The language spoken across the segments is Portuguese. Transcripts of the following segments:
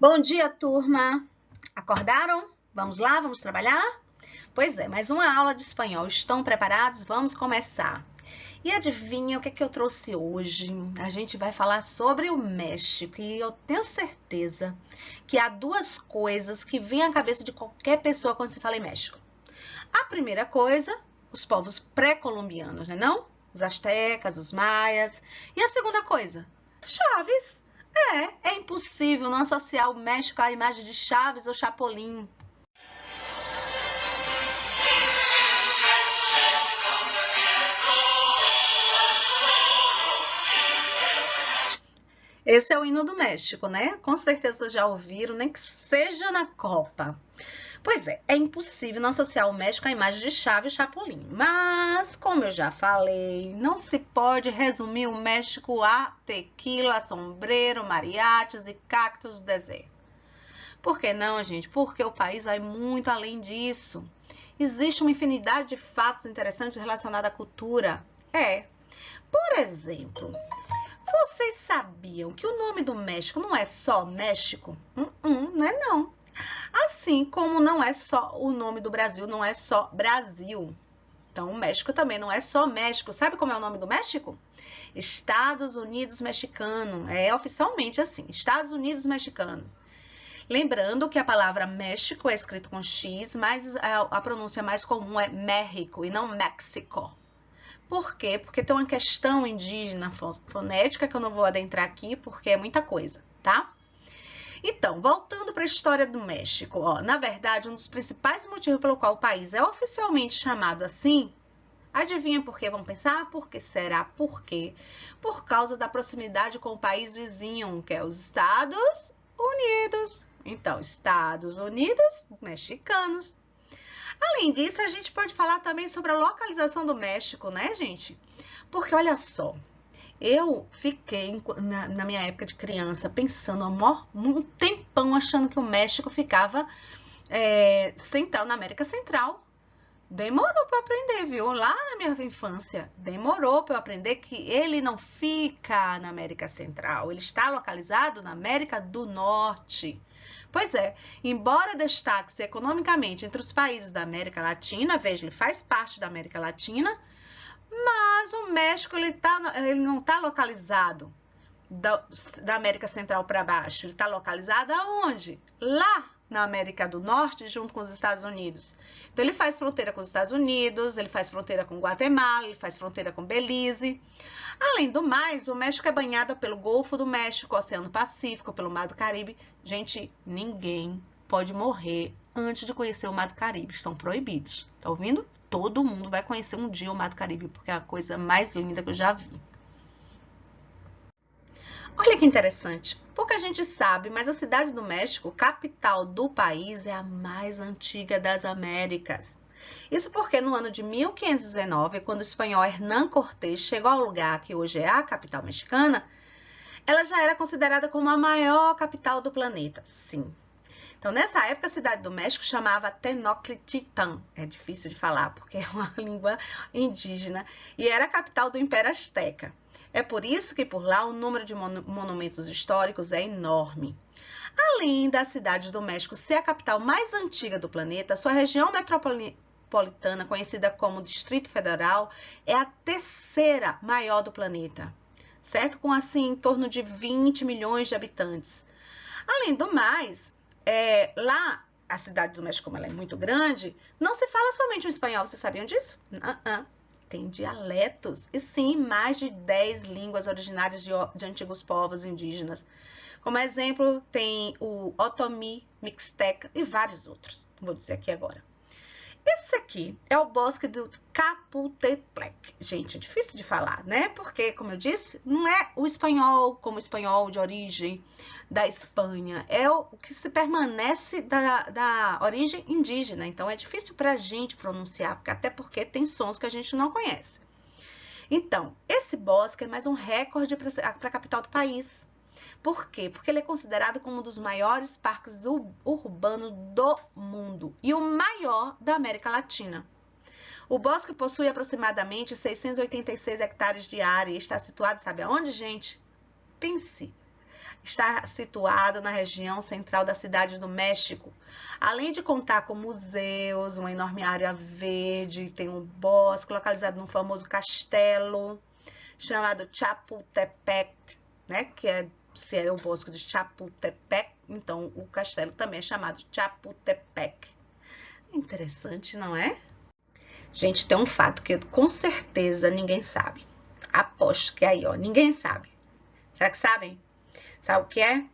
Bom dia, turma! Acordaram? Vamos lá, vamos trabalhar? Pois é, mais uma aula de espanhol. Estão preparados? Vamos começar. E adivinha o que é que eu trouxe hoje? A gente vai falar sobre o México e eu tenho certeza que há duas coisas que vêm à cabeça de qualquer pessoa quando se fala em México. A primeira coisa, os povos pré-colombianos, né não? Os astecas, os maias. E a segunda coisa, Chaves. É impossível não associar o México à imagem de Chaves ou Chapolin. Esse é o hino do México, né? Com certeza vocês já ouviram, nem que seja na Copa. Pois é impossível não associar o México à imagem de Chaves e Chapolin. Mas, como eu já falei, não se pode resumir o México a tequila, sombreiro, mariachis e cactos do deserto. Por que não, gente? Porque o país vai muito além disso. Existe uma infinidade de fatos interessantes relacionados à cultura. Por exemplo, vocês sabiam que o nome do México não é só México? Não é não. Assim como não é só o nome do Brasil, não é só Brasil. Então, o México também não é só México. Sabe como é o nome do México? Estados Unidos Mexicano. É oficialmente assim, Estados Unidos Mexicano. Lembrando que a palavra México é escrito com X, mas a pronúncia mais comum é México e não México. Por quê? Porque tem uma questão indígena fonética que eu não vou adentrar aqui porque é muita coisa, tá? Então, voltando para a história do México, na verdade, um dos principais motivos pelo qual o país é oficialmente chamado assim, adivinha por quê? Vamos pensar? Por que será? Por quê? Por causa da proximidade com o país vizinho, que é os Estados Unidos. Então, Estados Unidos mexicanos. Além disso, a gente pode falar também sobre a localização do México, né, gente? Porque, olha só, eu fiquei, na minha época de criança, pensando um tempão achando que o México ficava central, na América Central. Demorou para eu aprender, viu? Lá na minha infância, demorou para eu aprender que ele não fica na América Central, ele está localizado na América do Norte. Pois é, embora destaque-se economicamente entre os países da América Latina, veja, ele faz parte da América Latina, mas o México ele não está localizado da América Central para baixo, ele está localizado aonde? Lá na América do Norte, junto com os Estados Unidos. Então, ele faz fronteira com os Estados Unidos, ele faz fronteira com Guatemala, ele faz fronteira com Belize. Além do mais, o México é banhado pelo Golfo do México, Oceano Pacífico, pelo Mar do Caribe. Gente, ninguém pode morrer antes de conhecer o Mar do Caribe. Estão proibidos. Tá ouvindo? Todo mundo vai conhecer um dia o Mar do Caribe, porque é a coisa mais linda que eu já vi. Olha que interessante, pouca gente sabe, mas a cidade do México, capital do país, é a mais antiga das Américas. Isso porque no ano de 1519, quando o espanhol Hernán Cortés chegou ao lugar que hoje é a capital mexicana, ela já era considerada como a maior capital do planeta, sim. Então, nessa época, a cidade do México chamava Tenochtitlan. É difícil de falar, porque é uma língua indígena. E era a capital do Império Azteca. É por isso que por lá o número de monumentos históricos é enorme. Além da cidade do México ser a capital mais antiga do planeta, sua região metropolitana, conhecida como Distrito Federal, é a terceira maior do planeta, certo? Com assim em torno de 20 milhões de habitantes. Além do mais, lá, a cidade do México, como ela é muito grande, não se fala somente o espanhol, vocês sabiam disso? Tem dialetos e sim, mais de 10 línguas originárias de antigos povos indígenas. Como exemplo, tem o Otomi, Mixteca e vários outros. Vou dizer aqui agora. Esse aqui é o bosque do Capultepec. Gente, é difícil de falar, né? Porque, como eu disse, não é o espanhol como o espanhol de origem da Espanha. É o que se permanece da origem indígena. Então, é difícil para a gente pronunciar, até porque tem sons que a gente não conhece. Então, esse bosque é mais um recorde para a capital do país. Por quê? Porque ele é considerado como um dos maiores parques urbanos do mundo e o maior da América Latina. O bosque possui aproximadamente 686 hectares de área e está situado, sabe aonde, gente? Pense, está situado na região central da cidade do México. Além de contar com museus, uma enorme área verde, tem um bosque localizado num famoso castelo chamado Chapultepec, né? Se é o bosque de Chapultepec, então o castelo também é chamado Chapultepec. Interessante, não é? Gente, tem um fato que com certeza ninguém sabe. Aposto que aí, ó, ninguém sabe. Será que sabem? Sabe o que é?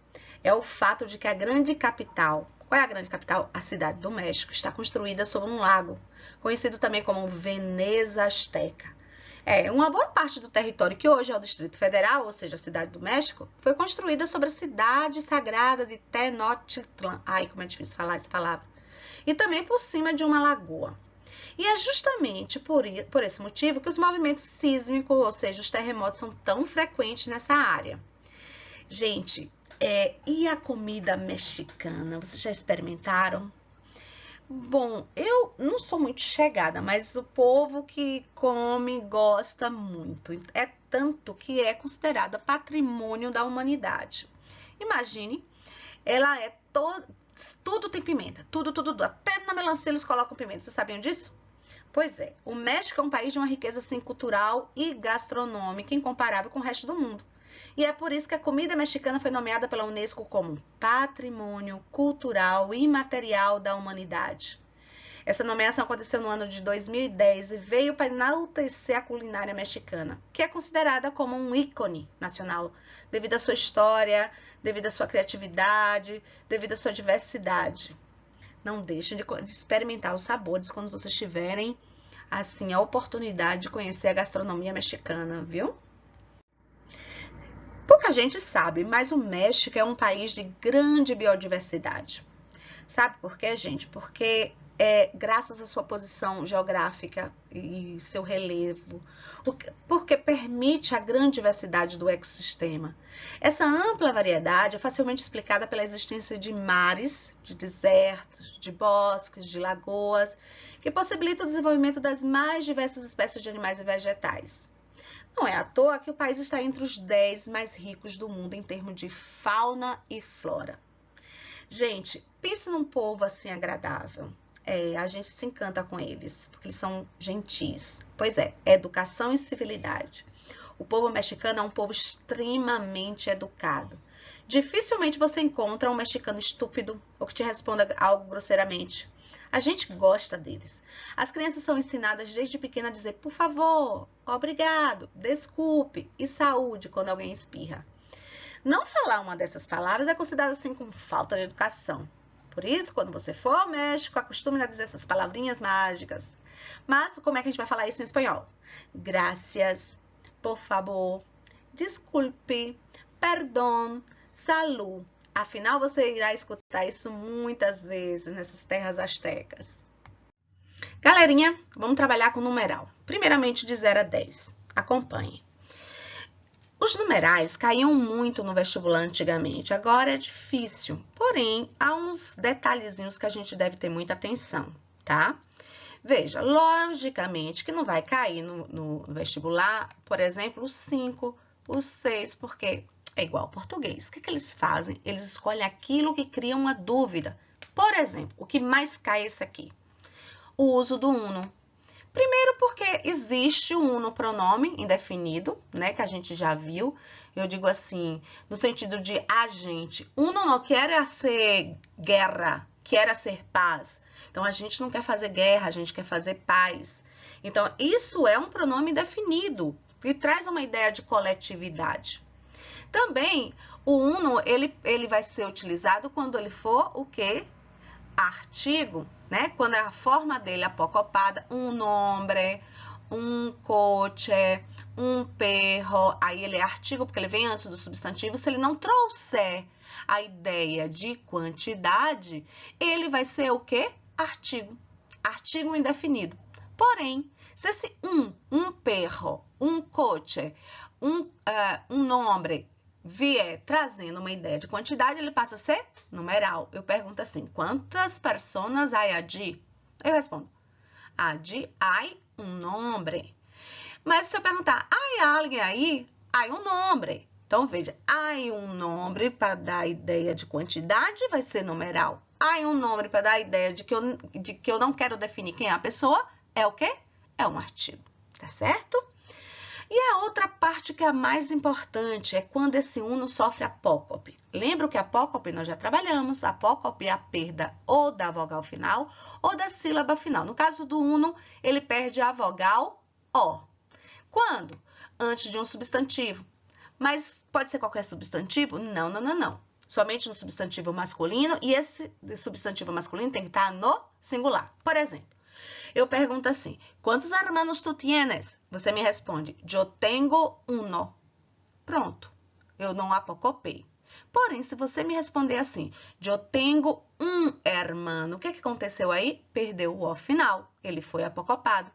É o fato de que a grande capital, qual é a grande capital? A cidade do México, está construída sobre um lago, conhecido também como Veneza Azteca. Uma boa parte do território que hoje é o Distrito Federal, ou seja, a cidade do México, foi construída sobre a cidade sagrada de Tenochtitlan. Ai, como é difícil falar essa palavra. E também por cima de uma lagoa. E é justamente por esse motivo que os movimentos sísmicos, ou seja, os terremotos, são tão frequentes nessa área. Gente, e a comida mexicana? Vocês já experimentaram? Bom, eu não sou muito chegada, mas o povo que come gosta muito. É tanto que é considerada patrimônio da humanidade. Imagine, ela é tudo tem pimenta, tudo. Até na melancia eles colocam pimenta. Vocês sabiam disso? Pois é, o México é um país de uma riqueza assim, cultural e gastronômica incomparável com o resto do mundo. E é por isso que a comida mexicana foi nomeada pela Unesco como Patrimônio Cultural Imaterial da Humanidade. Essa nomeação aconteceu no ano de 2010 e veio para enaltecer a culinária mexicana, que é considerada como um ícone nacional, devido à sua história, devido à sua criatividade, devido à sua diversidade. Não deixem de experimentar os sabores quando vocês tiverem, assim, a oportunidade de conhecer a gastronomia mexicana, viu? Pouca gente sabe, mas o México é um país de grande biodiversidade. Sabe por quê, gente? Porque graças à sua posição geográfica e seu relevo, porque permite a grande diversidade do ecossistema. Essa ampla variedade é facilmente explicada pela existência de mares, de desertos, de bosques, de lagoas, que possibilitam o desenvolvimento das mais diversas espécies de animais e vegetais. Não é à toa que o país está entre os 10 mais ricos do mundo em termos de fauna e flora. Gente, pense num povo assim agradável. A gente se encanta com eles, porque eles são gentis. Pois é, educação e civilidade. O povo mexicano é um povo extremamente educado. Dificilmente você encontra um mexicano estúpido ou que te responda algo grosseiramente. A gente gosta deles. As crianças são ensinadas desde pequena a dizer por favor, obrigado, desculpe e saúde quando alguém espirra. Não falar uma dessas palavras é considerado assim como falta de educação. Por isso, quando você for ao México, acostume a dizer essas palavrinhas mágicas. Mas como é que a gente vai falar isso em espanhol? Gracias, por favor, desculpe, perdão, salud. Afinal, você irá escutar isso muitas vezes nessas terras astecas. Galerinha, vamos trabalhar com numeral. Primeiramente de 0 a 10. Acompanhe. Os numerais caíam muito no vestibular antigamente, agora é difícil. Porém, há uns detalhezinhos que a gente deve ter muita atenção, tá? Veja, logicamente que não vai cair no vestibular, por exemplo, o 5, o 6, porque é igual ao português. O que eles fazem? Eles escolhem aquilo que cria uma dúvida. Por exemplo, o que mais cai é esse aqui. O uso do uno. Primeiro porque existe o uno pronome indefinido, né, que a gente já viu. Eu digo assim, no sentido de agente. Uno não quer ser guerra, quer ser paz. Então, a gente não quer fazer guerra, a gente quer fazer paz. Então, isso é um pronome indefinido, que traz uma ideia de coletividade. Também, o uno, ele vai ser utilizado quando ele for o quê? Artigo, né? Quando a forma dele é apocopada, um nombre, um coche, um perro, aí ele é artigo porque ele vem antes do substantivo. Se ele não trouxer a ideia de quantidade, ele vai ser o quê? Artigo. Artigo indefinido. Porém, se esse um perro, um coche, um nombre vier trazendo uma ideia de quantidade, ele passa a ser numeral. Eu pergunto assim, quantas personas há allí? Eu respondo, allí hay un nombre. Mas se eu perguntar, hay alguien aí? Hay un nombre. Então, veja, hay um nome para dar a ideia de quantidade, vai ser numeral. Hay um nome para dar a ideia de que eu não quero definir quem é a pessoa, é o quê? É um artigo, tá certo? E a outra parte que é a mais importante é quando esse uno sofre apócope. Lembra que a apócope nós já trabalhamos, a apócope é a perda ou da vogal final ou da sílaba final. No caso do uno, ele perde a vogal O. Quando? Antes de um substantivo. Mas pode ser qualquer substantivo? Não, não, não, não. Somente no substantivo masculino e esse substantivo masculino tem que estar no singular. Por exemplo, eu pergunto assim, quantos hermanos tu tienes? Você me responde, yo tengo uno. Pronto, eu não apocopei. Porém, se você me responder assim, yo tengo um hermano, o que aconteceu aí? Perdeu o O final, ele foi apocopado.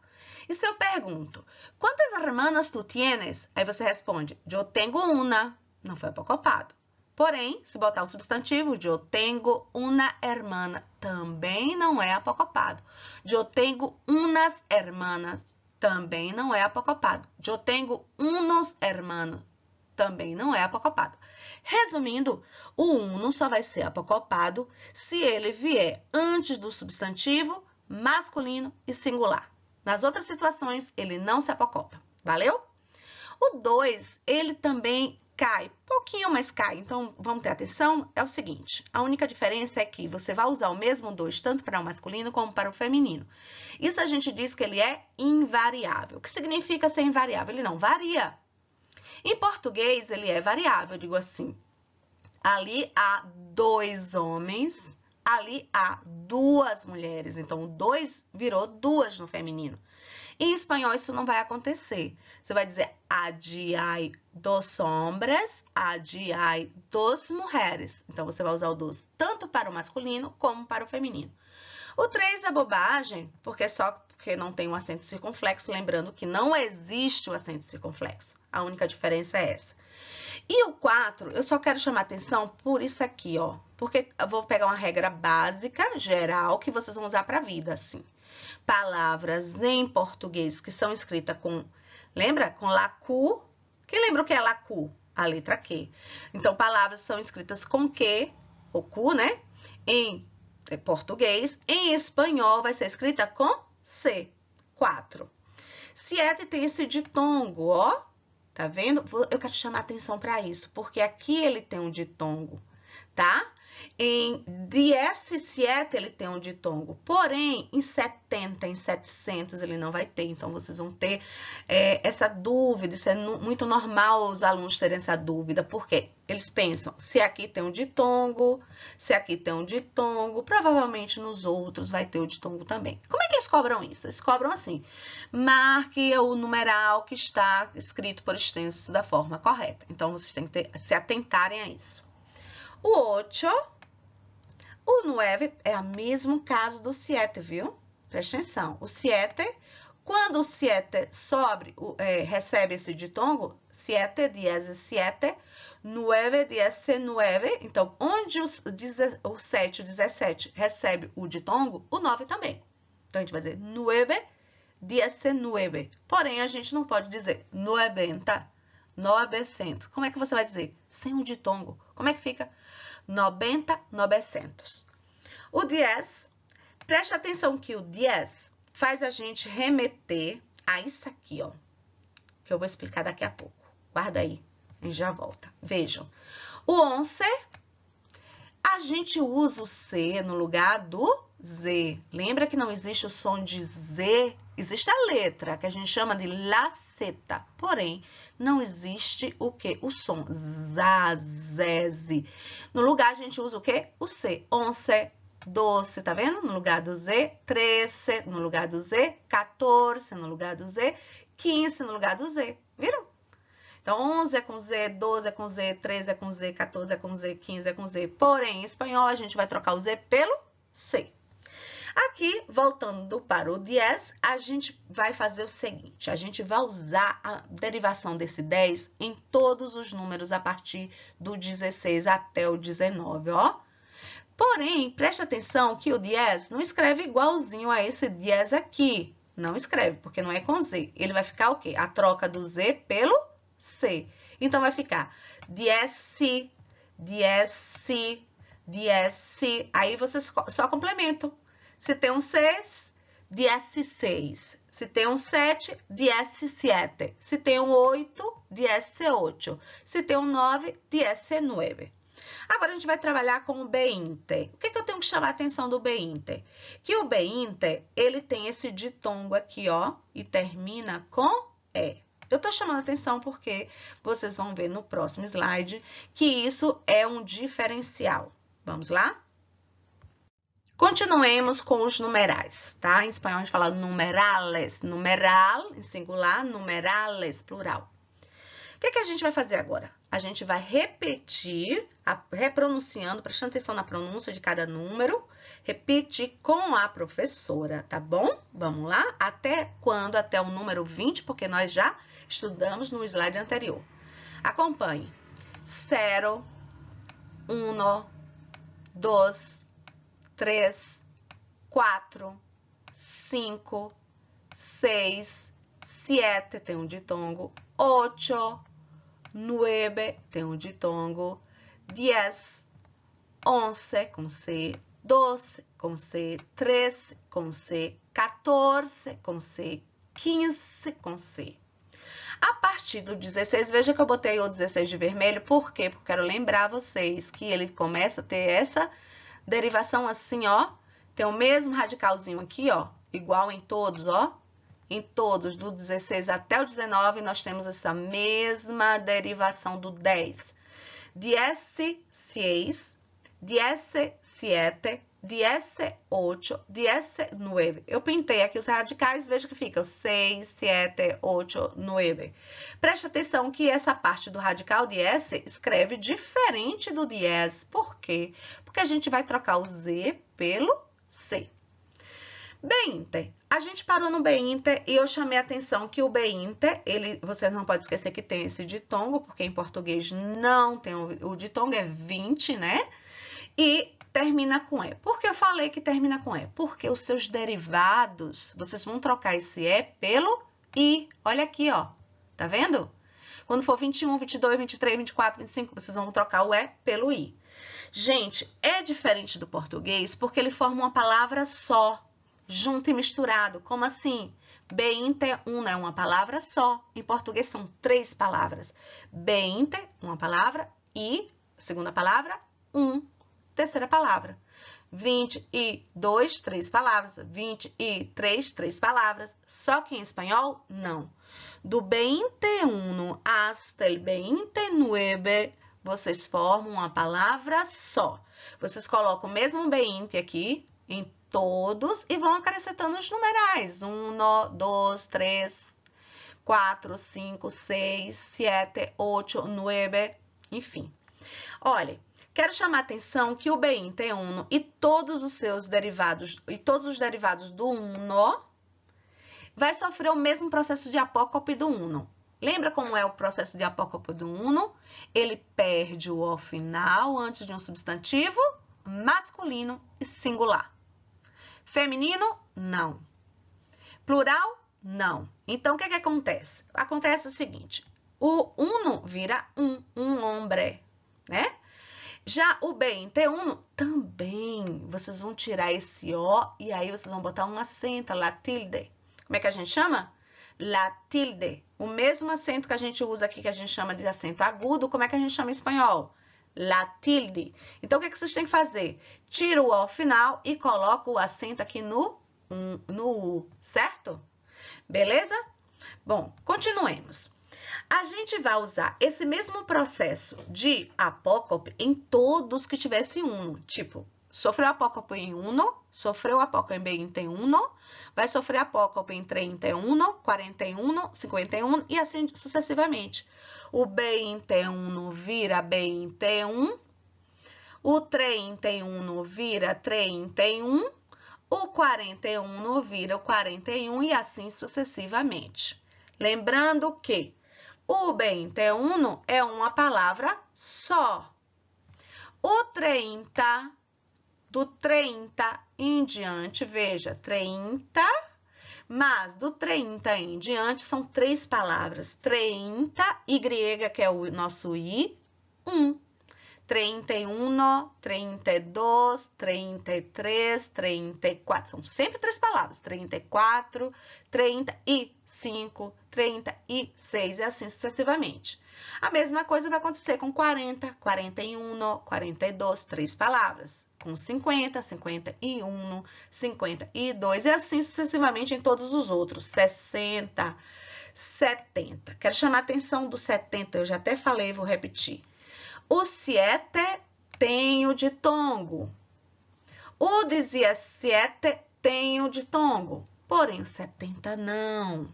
E se eu pergunto, quantas hermanas tu tienes? Aí você responde, yo tengo una, não foi apocopado. Porém, se botar o substantivo, yo tengo una hermana, também não é apocopado. Yo tengo unas hermanas, também não é apocopado. Yo tengo unos hermanos, também não é apocopado. Resumindo, o uno só vai ser apocopado se ele vier antes do substantivo, masculino e singular. Nas outras situações, ele não se apocopa. Valeu? O 2, ele também cai, pouquinho, mas cai. Então, vamos ter atenção, é o seguinte, a única diferença é que você vai usar o mesmo 2 tanto para o masculino como para o feminino. Isso a gente diz que ele é invariável. O que significa ser invariável? Ele não varia. Em português, ele é variável, eu digo assim, ali há 2 homens, ali há 2 mulheres, então o 2 virou 2 no feminino. Em espanhol, isso não vai acontecer. Você vai dizer, allí hay 2 hombres, allí hay 2 mulheres. Então, você vai usar o 2 tanto para o masculino como para o feminino. O 3 é bobagem, porque não tem um acento circunflexo, lembrando que não existe o acento circunflexo. A única diferença é essa. E o 4, eu só quero chamar atenção por isso aqui, ó. Porque eu vou pegar uma regra básica, geral, que vocês vão usar para a vida, assim. Palavras em português que são escritas com, lembra? Com lacu. Quem lembra o que é lacu? A letra Q. Então, palavras são escritas com Q, o cu, né? Em português. Em espanhol, vai ser escrita com C. 4. Siete tem esse ditongo, ó. Tá vendo? Eu quero chamar atenção para isso, porque aqui ele tem um ditongo, tá? Em 17 ele tem um ditongo, porém, em 70, em 700 ele não vai ter. Então, vocês vão ter essa dúvida, isso é muito normal os alunos terem essa dúvida, porque eles pensam, se aqui tem um ditongo, se aqui tem um ditongo, provavelmente nos outros vai ter o ditongo também. Como é que eles cobram isso? Eles cobram assim, marque o numeral que está escrito por extenso da forma correta. Então, vocês têm que se atentarem a isso. O 8, o 9 é o mesmo caso do 7, viu? Presta atenção. O 7, quando o 7 recebe esse ditongo, 7, 10, 7, 9, 10, 9. Então, onde o 7 e o 17 recebe o ditongo, o 9 também. Então, a gente vai dizer 9, 10, 9. Porém, a gente não pode dizer 90, 900. Como é que você vai dizer? Sem o ditongo. Como é que fica? 90, 900. O 10, preste atenção que o 10 faz a gente remeter a isso aqui, ó. Que eu vou explicar daqui a pouco. Guarda aí, a gente já volta. Vejam. O 11, a gente usa o C no lugar do Z. Lembra que não existe o som de Z? Existe a letra, que a gente chama de laceta. Porém, não existe o quê? O som. Zazeze. No lugar, a gente usa o quê? O C. 11, 12, tá vendo? No lugar do Z. 13, no lugar do Z. 14, no lugar do Z. 15, no lugar do Z. Viram? Então, 11 é com Z, 12 é com Z, 13 é com Z, 14 é com Z, 15 é com Z. Porém, em espanhol, a gente vai trocar o Z pelo C. Aqui, voltando para o 10, a gente vai fazer o seguinte, a gente vai usar a derivação desse 10 em todos os números a partir do 16 até o 19, ó. Porém, preste atenção que o 10 não escreve igualzinho a esse 10 aqui. Não escreve, porque não é com Z. Ele vai ficar o quê? A troca do Z pelo C. Então, vai ficar 10, 10, 10. Aí você só complementa. Se tem um 6, 16. Se tem um 7, 17. Se tem um 8, 18. Se tem um 9, 19. Agora, a gente vai trabalhar com o B-Inter. O que eu tenho que chamar a atenção do B-Inter? Que o B-Inter, ele tem esse ditongo aqui, ó, e termina com E. Eu tô chamando a atenção porque vocês vão ver no próximo slide que isso é um diferencial. Vamos lá? Continuemos com os numerais, tá? Em espanhol a gente fala numerales, numeral em singular, numerales, plural. O que a gente vai fazer agora? A gente vai repetir, repronunciando, prestando atenção na pronúncia de cada número, repetir com a professora, tá bom? Vamos lá? Até quando? Até o número 20, porque nós já estudamos no slide anterior. Acompanhe. 0, 1, 2, 3, 4, 5, 6, 7, tem um ditongo, 8, 9, tem um ditongo, 10, 11, com C, 12, com C, 13, com C, 14, com C, 15, com C. A partir do 16, veja que eu botei o 16 de vermelho, por quê? Porque eu quero lembrar vocês que ele começa a ter essa derivação assim, ó, tem o mesmo radicalzinho aqui, ó, igual em todos, ó. Em todos, do 16 até o 19, nós temos essa mesma derivação do 10. 16, 17, 18, 19. Eu pintei aqui os radicais, veja que fica 6, 7, 8, 9. Preste atenção que essa parte do radical 10 escreve diferente do 10. Por quê? Porque a gente vai trocar o Z pelo C. B-Inter. A gente parou no B-Inter e eu chamei a atenção que o B-Inter, você não pode esquecer que tem esse ditongo, porque em português não tem o ditongo, é 20, né? E termina com E. Por que eu falei que termina com E? Porque os seus derivados, vocês vão trocar esse E pelo I. Olha aqui, ó. Tá vendo? Quando for 21, 22, 23, 24, 25, vocês vão trocar o E pelo I. Gente, é diferente do português porque ele forma uma palavra só, junto e misturado. Como assim? B-Inter, é uma palavra só. Em português são 3 palavras. B-Inter, uma palavra, e, segunda palavra, terceira palavra. 22, 3 palavras. 23, 3 palavras. Só que em espanhol, não. Do 21 hasta el 29, vocês formam uma palavra só. Vocês colocam o mesmo B-Inter aqui, em todos, e vão acrescentando os numerais. 1, 2, 3, 4, 5, 6, 7, 8, 9, enfim. Olha, quero chamar a atenção que o B-Inter e todos os seus derivados, e todos os derivados do vai sofrer o mesmo processo de apócope do uno. Lembra como é o processo de apócope do uno? Ele perde o O final antes de um substantivo masculino e singular. Feminino, não. Plural, não. Então, o que acontece? Acontece o seguinte, o uno vira um hombre, né? Já o B-Inter também, vocês vão tirar esse O e aí vocês vão botar um acento, la tilde. Como é que a gente chama? La tilde. O mesmo acento que a gente usa aqui, que a gente chama de acento agudo, como é que a gente chama em espanhol? La tilde. Então, o que vocês têm que fazer? Tira o O final e coloca o acento aqui no U, certo? Beleza? Bom, continuemos. A gente vai usar esse mesmo processo de apócope em todos que tivessem uno. Tipo, sofreu apócope em uno, sofreu apócope em B-Inter uno, vai sofrer apócope em 31, 41, 51 e assim sucessivamente. O B-Inter vira B-Inter, o 31 vira 31, o 41 vira o 41 e assim sucessivamente. Lembrando que o B-Inter é uma palavra só. O 30, do 30 em diante, veja, 30, mas do 30 em diante são 3 palavras. 30, Y, que é o nosso I, 1. 31, 32, 33, 34. São sempre 3 palavras. 34, 35, 36 e assim sucessivamente. A mesma coisa vai acontecer com 40, 41, 42, 3 palavras. Com 50, 51, 52 e assim sucessivamente em todos os outros. 60, 70. Quero chamar a atenção do 70, eu já até falei, vou repetir. O 7 tenho de tongo. O 17 tenho de tongo. Porém, o 70 não.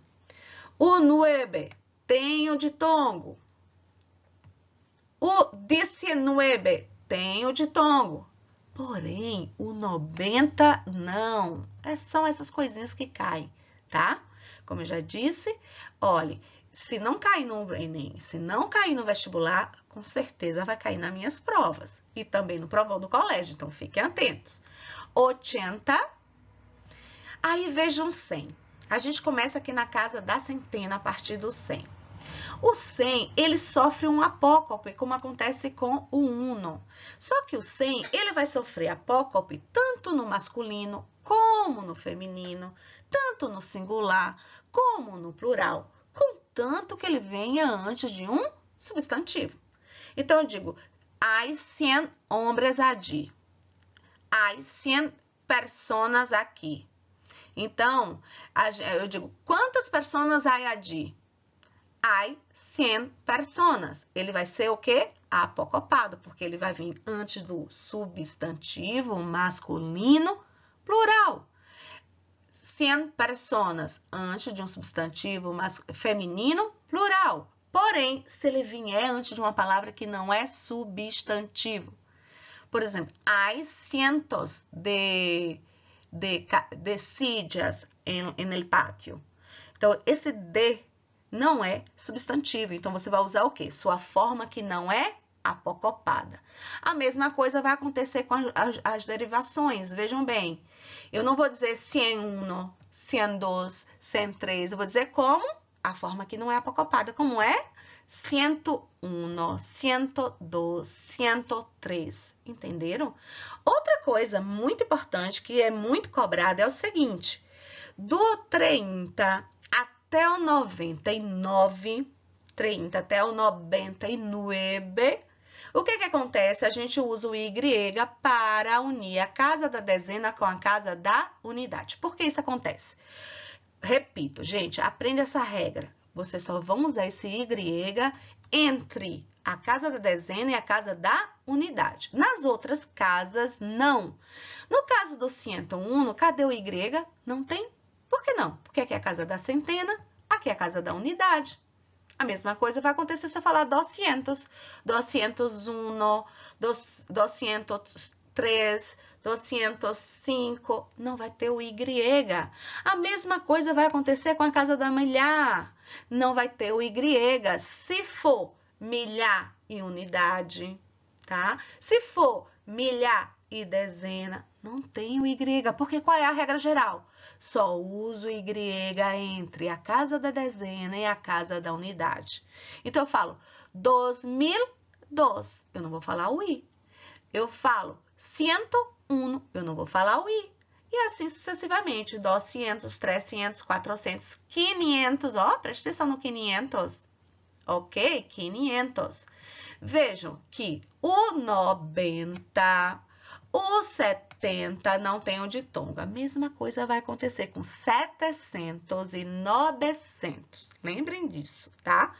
O 9 tenho de tongo. O 19 tenho de tongo. Porém, o 90 não. São essas coisinhas que caem, tá? Como eu já disse, olhe, se não cair no Enem, se não cair no vestibular, com certeza vai cair nas minhas provas. E também no provão do colégio, então fiquem atentos. 80. Aí vejam 100. A gente começa aqui na casa da centena a partir do 100. O 100, ele sofre um apócope, como acontece com o uno. Só que o 100, ele vai sofrer apócope tanto no masculino como no feminino, tanto no singular como no plural, contanto que ele venha antes de um substantivo. Então, eu digo, hay 100 hombres allí. Hay 100 personas aqui. Então, eu digo, quantas personas hay allí? Hay 100 personas. Ele vai ser o quê? Apocopado, porque ele vai vir antes do substantivo masculino plural. 100 personas antes de um substantivo feminino plural. Porém, se ele vier antes de uma palavra que não é substantivo. Por exemplo, hay cientos de sillas en el patio. Então, esse de não é substantivo. Então, você vai usar o quê? Sua forma que não é apocopada. A mesma coisa vai acontecer com as derivações. Vejam bem, eu não vou dizer 101, 102, 103. Eu vou dizer como? A forma que não é apocopada. Como é? 101, 102, 103. Entenderam? Outra coisa muito importante que é muito cobrada é o seguinte. Do 30 até o 99, 30 até o 99, o que acontece? A gente usa o Y para unir a casa da dezena com a casa da unidade. Por que isso acontece? Repito, gente, aprenda essa regra. Vocês só vão usar esse Y entre a casa da dezena e a casa da unidade. Nas outras casas, não. No caso do 101, cadê o Y? Não tem. Por que não? Porque aqui é a casa da centena, aqui é a casa da unidade. A mesma coisa vai acontecer se eu falar 200, 201, 203, 205, não vai ter o Y. A mesma coisa vai acontecer com a casa da milhar, não vai ter o Y. Se for milhar e unidade, tá? Se for milhar e dezena, não tem o Y, porque qual é a regra geral? Só uso o Y entre a casa da dezena e a casa da unidade. Então, eu falo 2002, eu não vou falar o I. Eu falo 101, eu não vou falar o I. E assim sucessivamente, 200, 300, 400, 500, ó, presta atenção no 500, ok? 500. Vejam que o 90, o 70 não tem o ditongo. A mesma coisa vai acontecer com 700 e 900. Lembrem disso, tá?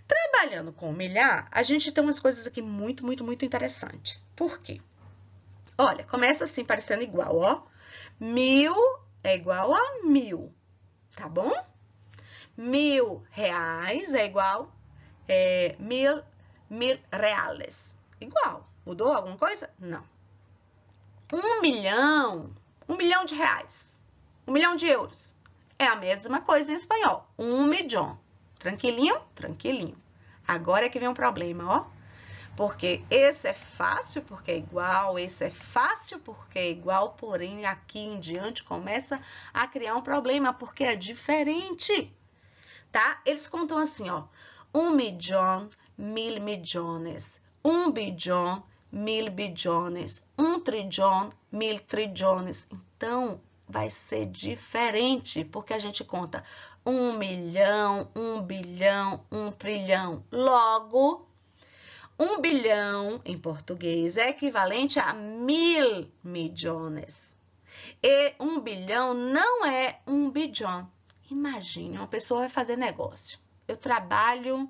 Trabalhando com o milhar, a gente tem umas coisas aqui muito interessantes. Por quê? Olha, começa assim, parecendo igual, ó. 1000 é igual a 1000, tá bom? 1000 reais é igual a 1000 reales. Igual. Mudou alguma coisa? Não. 1 milhão de reais, 1 milhão de euros. É a mesma coisa em espanhol, 1 millón. Tranquilinho? Tranquilinho. Agora é que vem um problema, ó. Porque esse é fácil porque é igual, esse é fácil porque é igual, porém aqui em diante começa a criar um problema porque é diferente, tá? Eles contam assim, ó, 1 millón, 1000 millones, bilhão, 1000 bilhões, trilhão, 1000 trilhões. Então, vai ser diferente, porque a gente conta 1 milhão, 1 bilhão, 1 trilhão. Logo, 1 bilhão, em português, é equivalente a 1000 milhões. E 1 bilhão não é 1 bilhão. Imagine, uma pessoa vai fazer negócio. Eu trabalho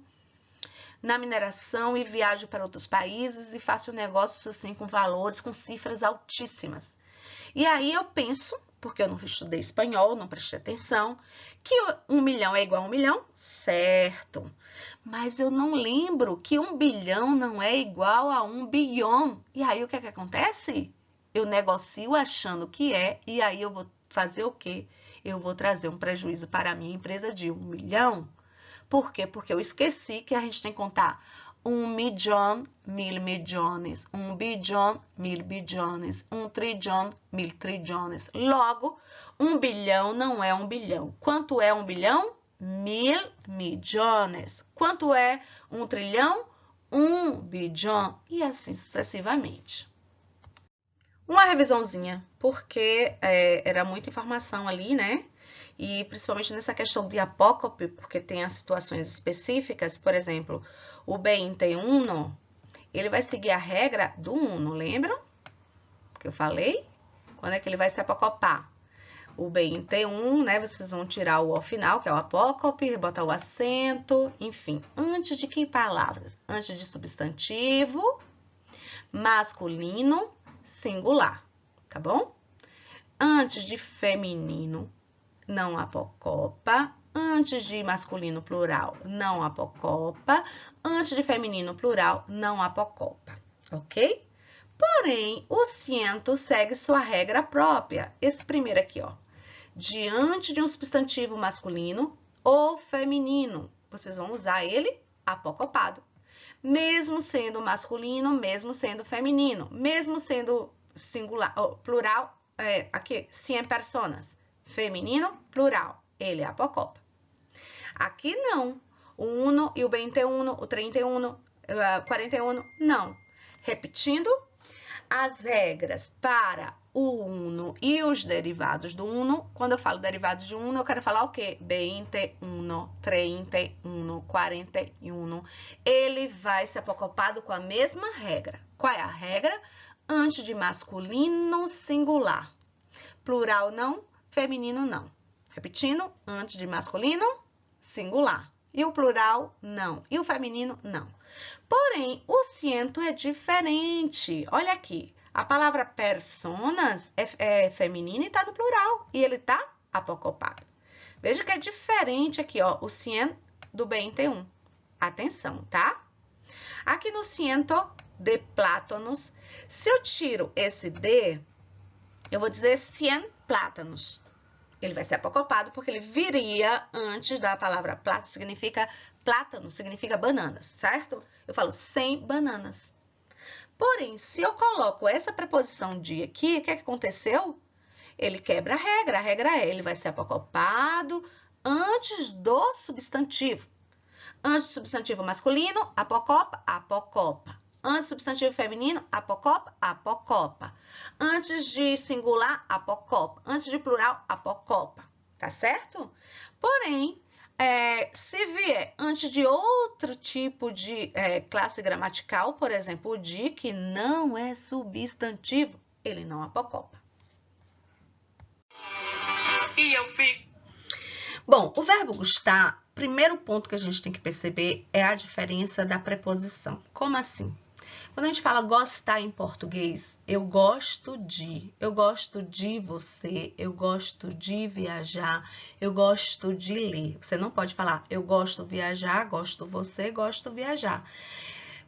na mineração e viajo para outros países e faço negócios assim com valores, com cifras altíssimas. E aí eu penso, porque eu não estudei espanhol, não prestei atenção, que 1 milhão é igual a 1 milhão, certo. Mas eu não lembro que 1 bilhão não é igual a 1 bilhão. E aí o que é que acontece? Eu negocio achando que é, e aí eu vou fazer o quê? Eu vou trazer um prejuízo para a minha empresa de 1 milhão. Por quê? Porque eu esqueci que a gente tem que contar 1 milhão, 1000 milhões, 1 bilhão, 1000 bilhões, 1 trilhão, 1000 trilhões. Logo, 1 bilhão não é 1 bilhão. Quanto é 1 bilhão? 1000 milhões. Quanto é 1 trilhão? 1 bilhão. E assim sucessivamente. Uma revisãozinha, porque era muita informação ali, né? E principalmente nessa questão de apócope, porque tem as situações específicas, por exemplo, o B21, ele vai seguir a regra do uno, lembram? Que eu falei? Quando é que ele vai se apocopar? O B21, né, vocês vão tirar o O final, que é o apócope, botar o acento, enfim. Antes de que palavras? Antes de substantivo, masculino, singular, tá bom? Antes de feminino, não apocopa. Antes de masculino plural, não apocopa. Antes de feminino plural, não apocopa, ok? Porém, o ciento segue sua regra própria. Esse primeiro aqui, ó. Diante de um substantivo masculino ou feminino, vocês vão usar ele apocopado. Mesmo sendo masculino, mesmo sendo feminino, mesmo sendo singular, plural, aqui, 100 personas. Feminino, plural, ele é apocopa. Aqui não, o uno e o 21, o 31, 41, não. Repetindo, as regras para o uno e os derivados do uno, quando eu falo derivados de uno, eu quero falar o quê? 21, 31, 41. Ele vai ser apocopado com a mesma regra. Qual é a regra? Antes de masculino, singular. Plural não, feminino não. Repetindo, antes de masculino, singular. E o plural, não. E o feminino, não. Porém, o ciento é diferente. Olha aqui, a palavra personas é feminina e está no plural. E ele está apocopado. Veja que é diferente aqui, ó, o cien do B21. Atenção, tá? Aqui no ciento de plátanos, se eu tiro esse D, eu vou dizer 100 plátanos. Ele vai ser apocopado porque ele viria antes da palavra plátano, significa plátano, significa bananas, certo? Eu falo 100 bananas. Porém, se eu coloco essa preposição de aqui, o que aconteceu? Ele quebra a regra é, ele vai ser apocopado antes do substantivo. Antes do substantivo masculino, apocopa, apocopa. Antes do substantivo feminino, apocopa, apocopa. Antes de singular, apocopa. Antes de plural, apocopa. Tá certo? Porém, se vier antes de outro tipo de classe gramatical, por exemplo, o de, que não é substantivo, ele não apocopa. E eu fico. Bom, o verbo gostar, primeiro ponto que a gente tem que perceber é a diferença da preposição. Como assim? Quando a gente fala gostar em português, eu gosto de você, eu gosto de viajar, eu gosto de ler. Você não pode falar eu gosto viajar, gosto você, gosto viajar.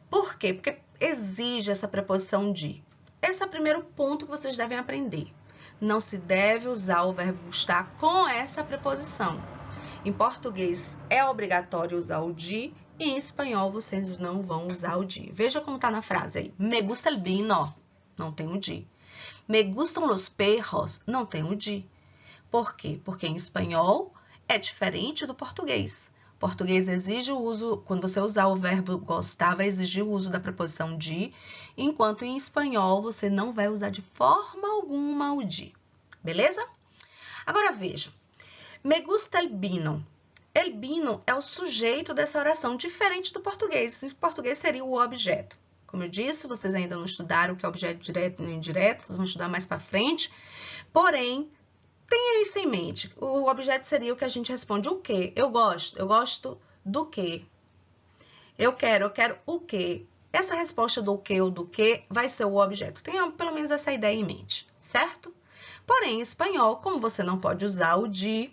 Por quê? Porque exige essa preposição de. Esse é o primeiro ponto que vocês devem aprender. Não se deve usar o verbo gostar com essa preposição. Em português é obrigatório usar o de, e em espanhol vocês não vão usar o de. Veja como tá na frase aí. Me gusta el vino, não tem o de. Me gustam los perros, não tem o de. Por quê? Porque em espanhol é diferente do português. Português exige o uso, quando você usar o verbo gostar, vai exigir o uso da preposição de, enquanto em espanhol você não vai usar de forma alguma o de. Beleza? Agora veja. Me gusta el vino. El vino é o sujeito dessa oração, diferente do português. Em português seria o objeto. Como eu disse, vocês ainda não estudaram o que é objeto direto e indireto, vocês vão estudar mais para frente. Porém, tenha isso em mente. O objeto seria o que a gente responde o quê? Eu gosto do quê? Eu quero o quê? Essa resposta do quê ou do quê vai ser o objeto. Tenha pelo menos essa ideia em mente, certo? Porém, em espanhol, como você não pode usar o de,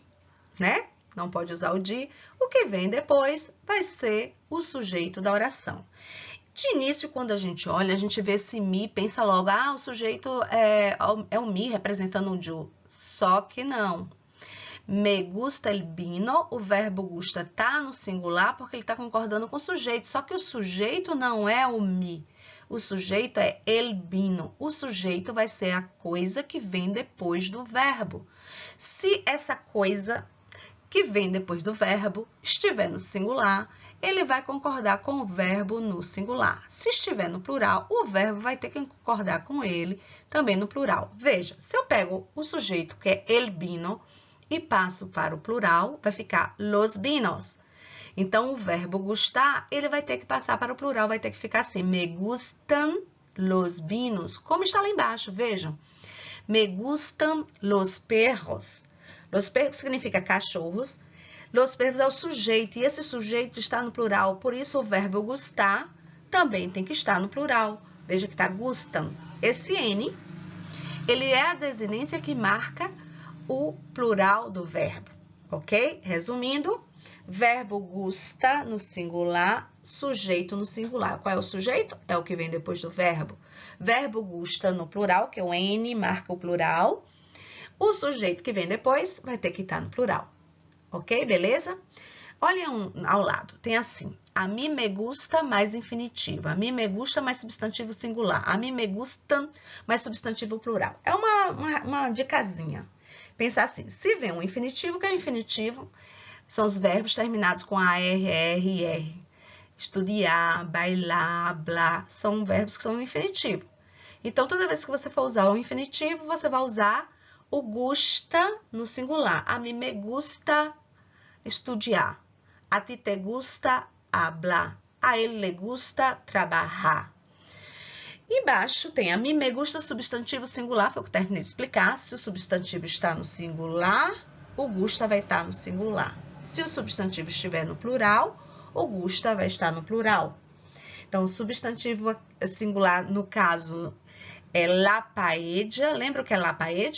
né? Não pode usar o de, o que vem depois vai ser o sujeito da oração. De início, quando a gente olha, a gente vê esse mi, pensa logo, o sujeito é o mi representando o ju. Só que não. Me gusta el vino, o verbo gusta tá no singular porque ele está concordando com o sujeito. Só que o sujeito não é o mi. O sujeito é el vino. O sujeito vai ser a coisa que vem depois do verbo. Se essa coisa que vem depois do verbo estiver no singular, ele vai concordar com o verbo no singular. Se estiver no plural, o verbo vai ter que concordar com ele também no plural. Veja, se eu pego o sujeito, que é el vino, e passo para o plural, vai ficar los vinos. Então, o verbo gustar, ele vai ter que passar para o plural, vai ter que ficar assim, me gustan los vinos, como está lá embaixo, vejam. Me gustan los perros. Los perros significa cachorros. Los perros é o sujeito, e esse sujeito está no plural, por isso o verbo gustar também tem que estar no plural. Veja que está gustam. Esse N, ele é a desinência que marca o plural do verbo, ok? Resumindo, verbo gusta no singular, sujeito no singular. Qual é o sujeito? É o que vem depois do verbo. Verbo gusta no plural, que é o N, marca o plural. O sujeito que vem depois vai ter que estar no plural. Ok? Beleza? Olha ao lado. Tem assim, a mim me gusta mais infinitivo. A mim me gusta mais substantivo singular. A mim me gustam mais substantivo plural. É uma dicasinha. Pensar assim, se vem um infinitivo, que é infinitivo, são os verbos terminados com AR, R e R. Estudiar, bailar, blá, são verbos que são no infinitivo. Então, toda vez que você for usar o infinitivo, você vai usar o gusta no singular. A mim me gusta estudiar. A ti te gusta hablar. A ele le gusta trabalhar. Embaixo tem a mim me gusta substantivo singular, foi o que eu terminei de explicar. Se o substantivo está no singular, o gusta vai estar no singular. Se o substantivo estiver no plural, o gusta vai estar no plural. Então, o substantivo singular, no caso, é la paella. Lembra o que é la paella?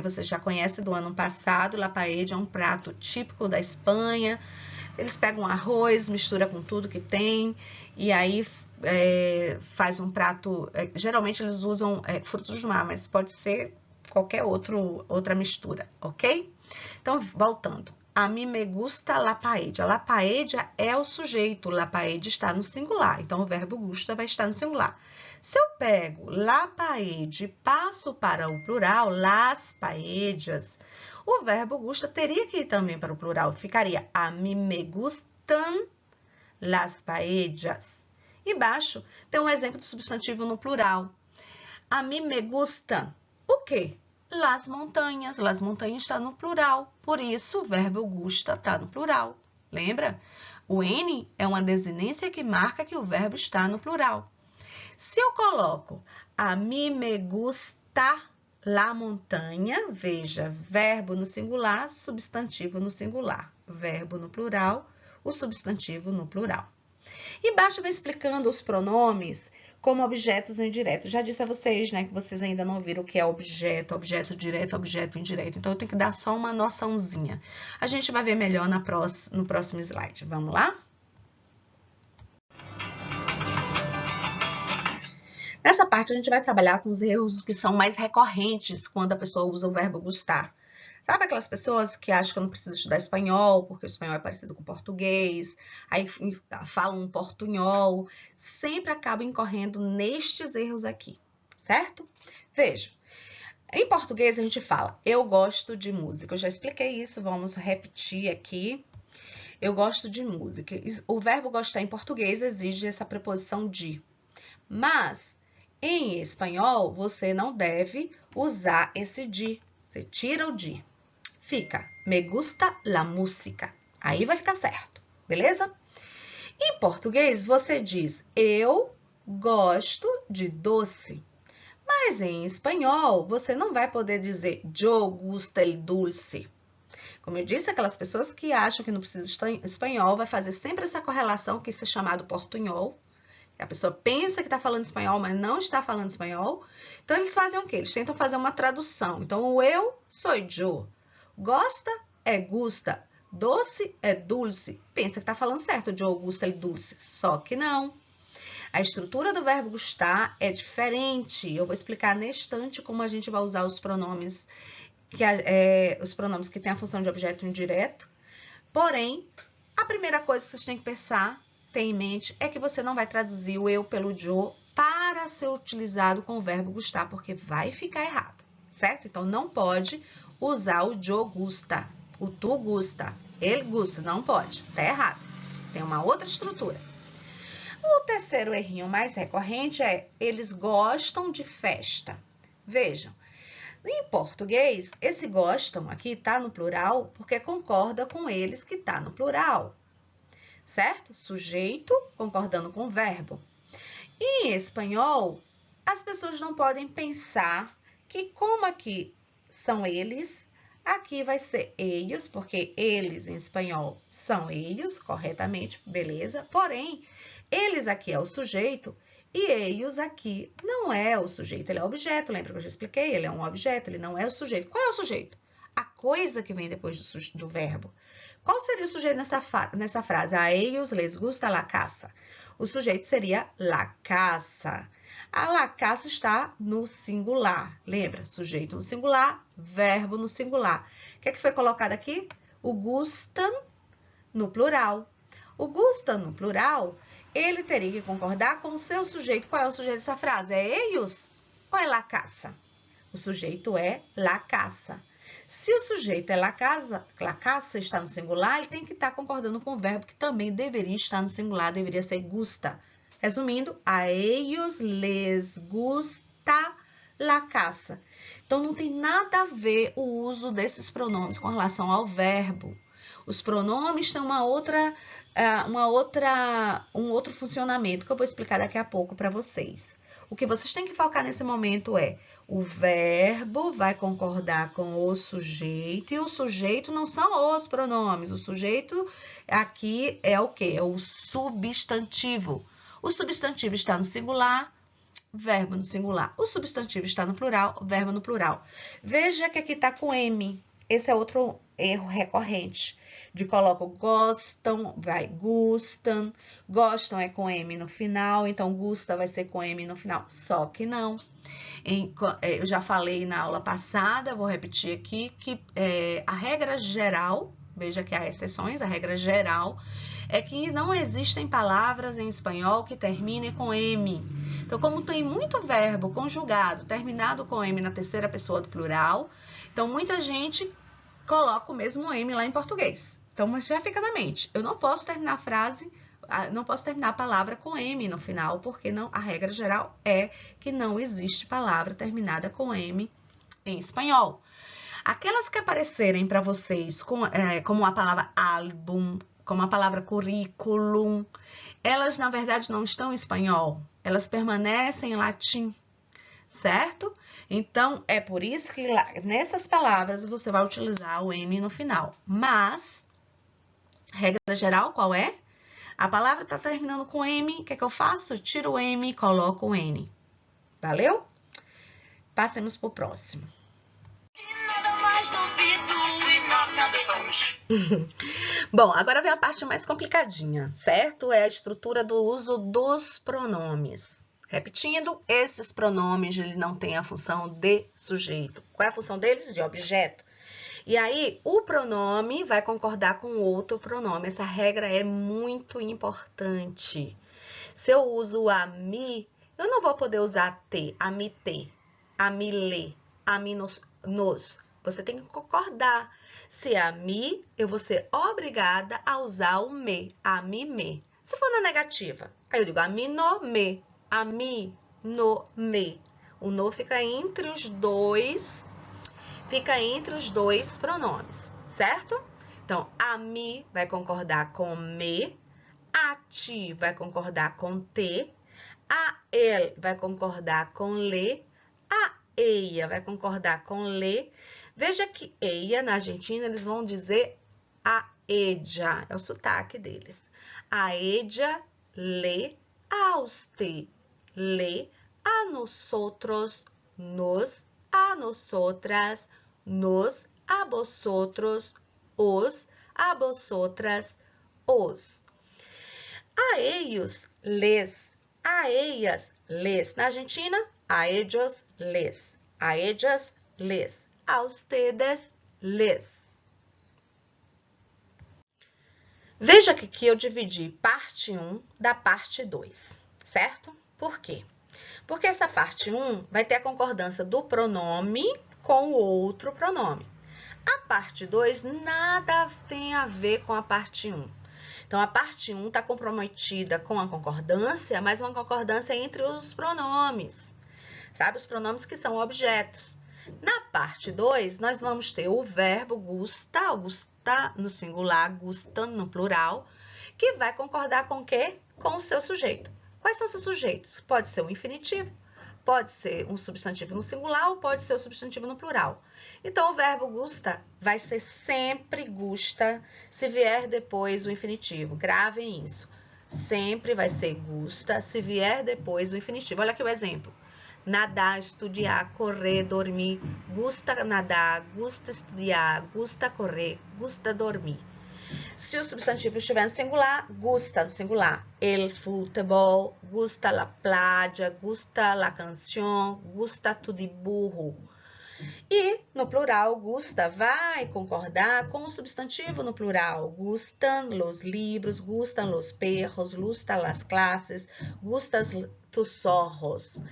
Você já conhece do ano passado. La paella é um prato típico da Espanha. Eles pegam arroz, mistura com tudo que tem e aí faz um prato. Geralmente eles usam frutos do mar, mas pode ser qualquer outra mistura, ok? Então, voltando. A mim me gusta la paella. La paella é o sujeito, la paella está no singular, então o verbo gusta vai estar no singular. Se eu pego la paella e passo para o plural, las paellas, o verbo gusta teria que ir também para o plural, ficaria a mim me gustan las paellas. Embaixo tem um exemplo de substantivo no plural. A mim me gustan o quê? Las montanhas. Las montanhas está no plural, por isso o verbo gusta está no plural. Lembra? O N é uma desinência que marca que o verbo está no plural. Se eu coloco a mim me gusta la montanha, veja, verbo no singular, substantivo no singular. Verbo no plural, o substantivo no plural. Embaixo vai explicando os pronomes como objetos indiretos. Já disse a vocês, né, que vocês ainda não viram o que é objeto, objeto direto, objeto indireto. Então, eu tenho que dar só uma noçãozinha. A gente vai ver melhor no próximo slide. Vamos lá? Nessa parte, a gente vai trabalhar com os erros que são mais recorrentes quando a pessoa usa o verbo gustar. Sabe aquelas pessoas que acham que eu não preciso estudar espanhol, porque o espanhol é parecido com o português, aí falam um portunhol, sempre acabam incorrendo nestes erros aqui, certo? Veja, em português a gente fala, eu gosto de música, eu já expliquei isso, vamos repetir aqui. Eu gosto de música. O verbo gostar em português exige essa preposição de. Mas, em espanhol, você não deve usar esse de. Você tira o de. Fica, me gusta la música. Aí vai ficar certo, beleza? Em português, você diz, eu gosto de doce. Mas em espanhol, você não vai poder dizer, yo gusta el dulce. Como eu disse, aquelas pessoas que acham que não precisa de espanhol, vai fazer sempre essa correlação, que isso é chamado portunhol. A pessoa pensa que está falando espanhol, mas não está falando espanhol. Então, eles fazem o quê? Eles tentam fazer uma tradução. Então, o eu sou yo. Gosta é gusta. Doce é dulce. Pensa que está falando certo, yo gusta el dulce. Só que não. A estrutura do verbo gustar é diferente. Eu vou explicar neste instante como a gente vai usar os pronomes que têm a função de objeto indireto. Porém, a primeira coisa que vocês têm que pensar, ter em mente, é que você não vai traduzir o eu pelo yo para ser utilizado com o verbo gustar, porque vai ficar errado, certo? Então, não pode usar o yo gusta, o tu gusta, ele gusta, não pode, tá errado. Tem uma outra estrutura. O terceiro errinho mais recorrente é, eles gostam de festa. Vejam, em português, esse gostam aqui está no plural porque concorda com eles que está no plural, certo? Sujeito concordando com o verbo. Em espanhol, as pessoas não podem pensar que como aqui são eles, aqui vai ser ellos, porque eles em espanhol são ellos, corretamente, beleza? Porém, eles aqui é o sujeito e ellos aqui não é o sujeito, ele é o objeto. Lembra que eu já expliquei? Ele é um objeto, ele não é o sujeito. Qual é o sujeito? A coisa que vem depois do verbo. Qual seria o sujeito nessa frase? A ellos les gusta la casa. O sujeito seria la casa. A la casa está no singular. Lembra? Sujeito no singular, verbo no singular. O que é que foi colocado aqui? O gustam no plural. O gustam no plural, ele teria que concordar com o seu sujeito. Qual é o sujeito dessa frase? É ellos ou é la casa? O sujeito é la casa. Se o sujeito é la casa está no singular, ele tem que estar concordando com o verbo que também deveria estar no singular, deveria ser gusta. Resumindo, a ellos les gusta la casa. Então, não tem nada a ver o uso desses pronomes com relação ao verbo. Os pronomes têm um outro funcionamento que eu vou explicar daqui a pouco para vocês. O que vocês têm que focar nesse momento é o verbo vai concordar com o sujeito e o sujeito não são os pronomes. O sujeito aqui é o quê? É o substantivo. O substantivo está no singular, verbo no singular. O substantivo está no plural, verbo no plural. Veja que aqui está com M. Esse é outro erro recorrente. De coloco gostam, vai gustam. Gostam é com M no final, então gusta vai ser com M no final. Só que não. Eu já falei na aula passada, vou repetir aqui, que a regra geral, veja que há exceções, a regra geral é que não existem palavras em espanhol que terminem com M. Então, como tem muito verbo conjugado terminado com M na terceira pessoa do plural, então muita gente coloca o mesmo M lá em português. Então, mas já fica na mente. Eu não posso terminar a frase, não posso terminar a palavra com M no final, porque não, a regra geral é que não existe palavra terminada com M em espanhol. Aquelas que aparecerem para vocês como a palavra álbum, como a palavra currículum, elas, na verdade, não estão em espanhol. Elas permanecem em latim, certo? Então, é por isso que nessas palavras você vai utilizar o M no final. Mas, regra geral, qual é? A palavra está terminando com M, o que é que eu faço? Eu tiro o M e coloco o N. Valeu? Passemos para o próximo. Bom, agora vem a parte mais complicadinha, certo? É a estrutura do uso dos pronomes. Repetindo, esses pronomes eles não têm a função de sujeito. Qual é a função deles? De objeto. E aí, o pronome vai concordar com outro pronome. Essa regra é muito importante. Se eu uso a mi, eu não vou poder usar te, a mi te, a mi lê, a mi nos. Você tem que concordar. Se é a mim, eu vou ser obrigada a usar o me, a mim, me. Se for na negativa, aí eu digo a mim, no, me, a mim, no, me. O no fica entre os dois pronomes, certo? Então, a mim vai concordar com me, a ti vai concordar com te, a ele vai concordar com le, a ella vai concordar com le. Veja que ella, na Argentina, eles vão dizer a ella, é o sotaque deles. A ella, le, a usted, le, a nosotros, nos, a nosotras, nos, a vosotros, os, a vosotras, os. A ellos, les, a ellas, les. Na Argentina, a ellos, les, a ellas, les, a ustedes, les. Veja que aqui eu dividi parte 1 da parte 2, certo? Por quê? Porque essa parte 1 vai ter a concordância do pronome com o outro pronome. A parte 2 nada tem a ver com a parte 1. Então, a parte 1 está comprometida com a concordância, mas uma concordância entre os pronomes. Sabe? Os pronomes que são objetos. Na parte 2, nós vamos ter o verbo gusta, gusta no singular, gusta no plural, que vai concordar com o quê? Com o seu sujeito. Quais são esses sujeitos? Pode ser um infinitivo, pode ser um substantivo no singular ou pode ser o substantivo no plural. Então, o verbo gusta vai ser sempre gusta se vier depois o infinitivo. Gravem isso. Sempre vai ser gusta se vier depois o infinitivo. Olha aqui o exemplo. Nadar, estudar, correr, dormir. Gusta nadar, gusta estudar, gusta correr, gusta dormir. Se o substantivo estiver no singular, gusta no singular. El futebol, gusta la playa, gusta la canción, gusta tu dibujo. E no plural, gusta vai concordar com o substantivo no plural. Gustan los libros, gustan los perros, gustan las clases, gustas tus ojos.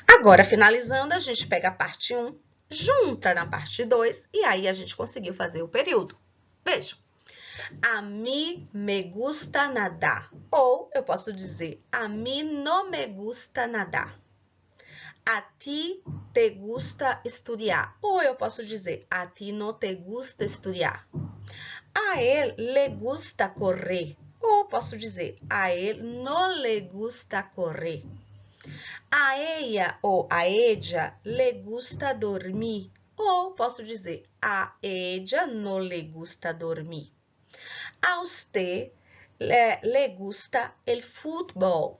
Agora, finalizando, a gente pega a parte 1, junta na parte 2 e aí a gente conseguiu fazer o período. Vejam. A mí me gusta nadar. Ou eu posso dizer, a mí no me gusta nadar. A ti te gusta estudar. Ou eu posso dizer, a ti no te gusta estudar. A él le gusta correr. Ou posso dizer, a él no le gusta correr. A ella ou a ella le gusta dormir. Ou posso dizer, a ella no le gusta dormir. A usted le gusta el fútbol.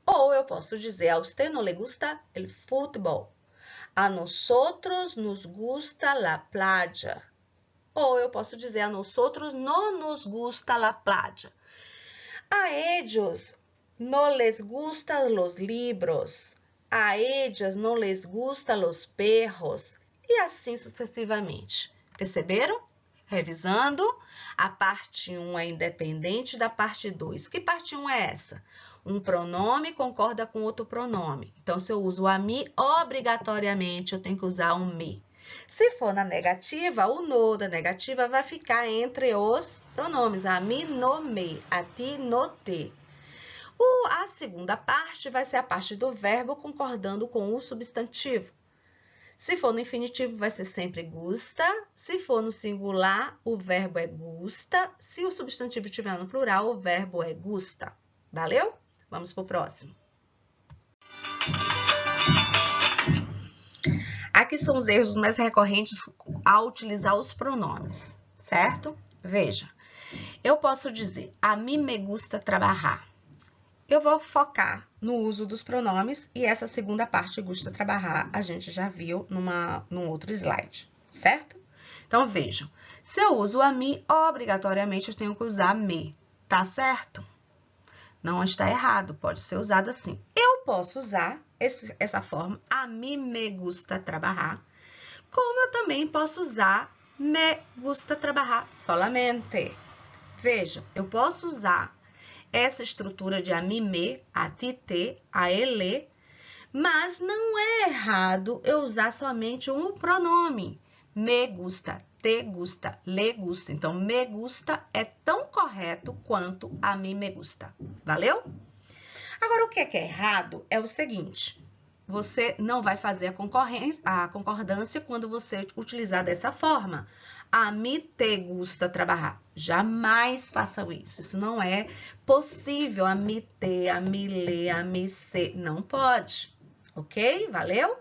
Ou eu posso dizer, a usted no le gusta el fútbol. A nosotros nos gusta la playa. Ou eu posso dizer, a nosotros no nos gusta la playa. A ellos no les gustan los libros. A ellas no les gustan los perros. E assim sucessivamente. Perceberam? Revisando, a parte 1 é independente da parte 2. Que parte 1 é essa? Um pronome concorda com outro pronome. Então, se eu uso a mim, obrigatoriamente eu tenho que usar um me. Se for na negativa, o no da negativa vai ficar entre os pronomes. A mim, no, me. A ti, no, te. A segunda parte vai ser a parte do verbo concordando com o substantivo. Se for no infinitivo, vai ser sempre gusta. Se for no singular, o verbo é gusta. Se o substantivo estiver no plural, o verbo é gusta. Valeu? Vamos para o próximo. Aqui são os erros mais recorrentes ao utilizar os pronomes, certo? Veja, eu posso dizer, a mí me gusta trabalhar. Eu vou focar no uso dos pronomes e essa segunda parte, gusta trabalhar, a gente já viu num outro slide, certo? Então, vejam, se eu uso a mim, obrigatoriamente eu tenho que usar me, tá certo? Não está errado, pode ser usado assim. Eu posso usar essa forma, a mí me gusta trabalhar, como eu também posso usar me gusta trabalhar solamente. Vejam, eu posso usar essa estrutura de a mim, me, a ti, te, a ele, mas não é errado eu usar somente um pronome. Me gusta te gusta, le gusta. Então, me gusta é tão correto quanto a mim me gusta. Valeu? Agora, o que é errado é o seguinte. Você não vai fazer a concordância quando você utilizar dessa forma. A mim te gusta trabalhar. Jamais façam isso. Isso não é possível. A mim te, a mim le, a mim se. Não pode. Ok? Valeu?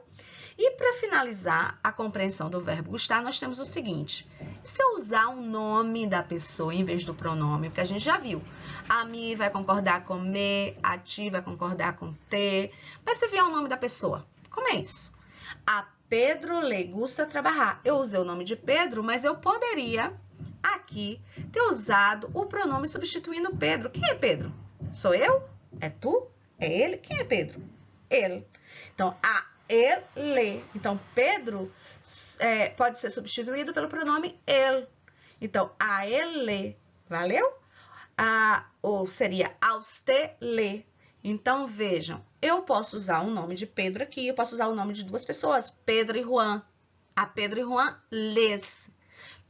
E para finalizar a compreensão do verbo gostar, nós temos o seguinte. Se eu usar o nome da pessoa em vez do pronome, porque a gente já viu, a mim vai concordar com me, a ti vai concordar com te, mas se vier o nome da pessoa, como é isso? A Pedro le gusta trabalhar. Eu usei o nome de Pedro, mas eu poderia aqui ter usado o pronome substituindo Pedro. Quem é Pedro? Sou eu? É tu? É ele? Quem é Pedro? Ele. Então, a ele. Então, Pedro pode ser substituído pelo pronome ele. Então, a ele, valeu? Ou seria a usted le. Então, vejam, eu posso usar o nome de Pedro aqui, eu posso usar o nome de duas pessoas, Pedro e Juan. A Pedro e Juan les.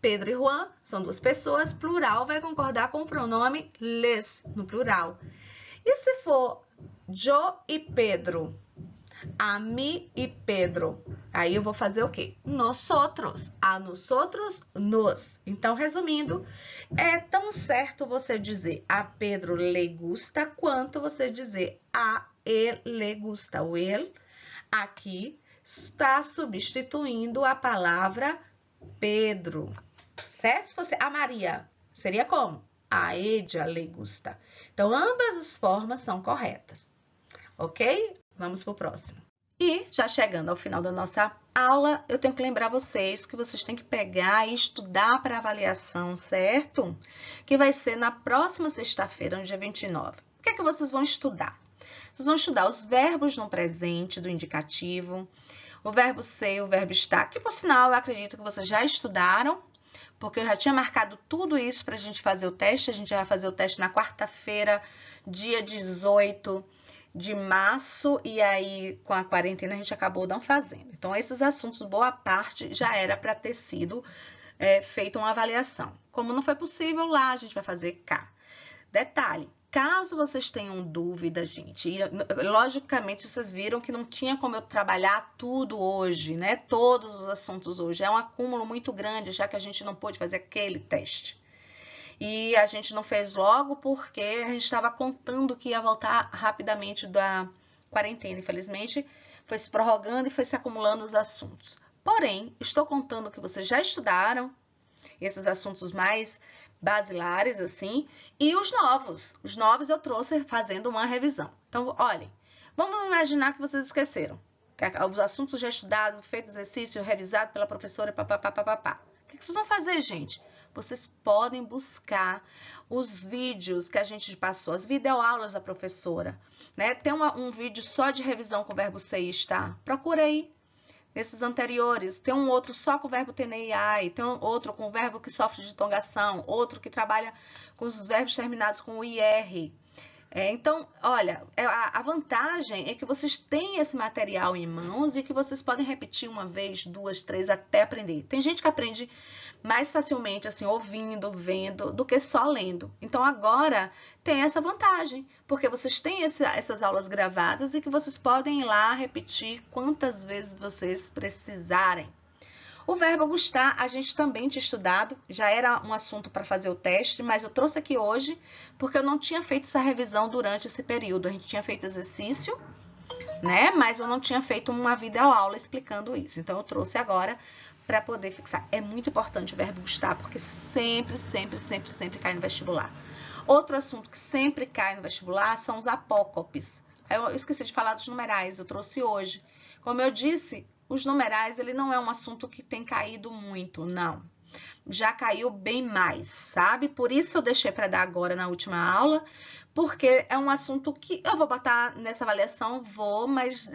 Pedro e Juan são duas pessoas, plural vai concordar com o pronome les, no plural. E se for yo e Pedro? A mí y Pedro. Aí eu vou fazer o quê? Nosotros. A nosotros, nos. Então, resumindo, é tão certo você dizer a Pedro le gusta quanto você dizer a ele le gusta. O ele aqui está substituindo a palavra Pedro. Certo? Se fosse a Maria, seria como? A ella le gusta. Então, ambas as formas são corretas. Ok? Vamos para o próximo. E, já chegando ao final da nossa aula, eu tenho que lembrar vocês que vocês têm que pegar e estudar para avaliação, certo? Que vai ser na próxima sexta-feira, no dia 29. O que é que vocês vão estudar? Vocês vão estudar os verbos no presente do indicativo, o verbo ser e o verbo estar, que, por sinal, eu acredito que vocês já estudaram, porque eu já tinha marcado tudo isso para a gente fazer o teste. A gente vai fazer o teste na quarta-feira, dia 18 de março, e aí com a quarentena a gente acabou não fazendo. Então, esses assuntos, boa parte, já era para ter sido feita uma avaliação. Como não foi possível lá, a gente vai fazer cá. Detalhe, caso vocês tenham dúvida, gente, e logicamente vocês viram que não tinha como eu trabalhar tudo hoje, né? Todos os assuntos hoje. É um acúmulo muito grande, já que a gente não pôde fazer aquele teste. E a gente não fez logo porque a gente estava contando que ia voltar rapidamente da quarentena. Infelizmente, foi se prorrogando e foi se acumulando os assuntos. Porém, estou contando que vocês já estudaram esses assuntos mais basilares, assim, e os novos. Os novos eu trouxe fazendo uma revisão. Então, olhem, vamos imaginar que vocês esqueceram. Os assuntos já estudados, feito exercício, revisado pela professora, papapá. O que vocês vão fazer, gente? Vocês podem buscar os vídeos que a gente passou, as videoaulas da professora, né? Tem um vídeo só de revisão com o verbo ser e estar. Procura aí, nesses anteriores. Tem um outro só com o verbo ter e ai, tem um outro com o verbo que sofre de tongação, outro que trabalha com os verbos terminados com o IR. Então, olha, a vantagem é que vocês têm esse material em mãos e que vocês podem repetir uma vez, duas, três, até aprender. Tem gente que aprende mais facilmente, assim, ouvindo, vendo, do que só lendo. Então, agora tem essa vantagem, porque vocês têm essas aulas gravadas e que vocês podem ir lá repetir quantas vezes vocês precisarem. O verbo gostar, a gente também tinha estudado, já era um assunto para fazer o teste, mas eu trouxe aqui hoje porque eu não tinha feito essa revisão durante esse período. A gente tinha feito exercício, né? Mas eu não tinha feito uma videoaula explicando isso. Então, eu trouxe agora para poder fixar. É muito importante o verbo gostar, porque sempre cai no vestibular. Outro assunto que sempre cai no vestibular são os apócopes. Eu esqueci de falar dos numerais, eu trouxe hoje. Como eu disse, os numerais, ele não é um assunto que tem caído muito, não. Já caiu bem mais, sabe? Por isso eu deixei para dar agora na última aula, porque é um assunto que eu vou botar nessa avaliação, mas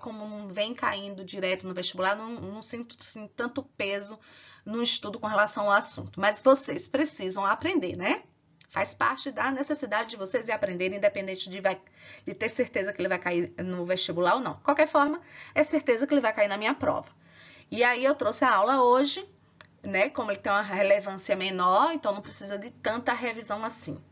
como não vem caindo direto no vestibular, não sinto assim, tanto peso no estudo com relação ao assunto. Mas vocês precisam aprender, né? Faz parte da necessidade de vocês aprenderem, independente de ter certeza que ele vai cair no vestibular ou não. De qualquer forma, é certeza que ele vai cair na minha prova. E aí eu trouxe a aula hoje, né? Como ele tem uma relevância menor, então não precisa de tanta revisão assim.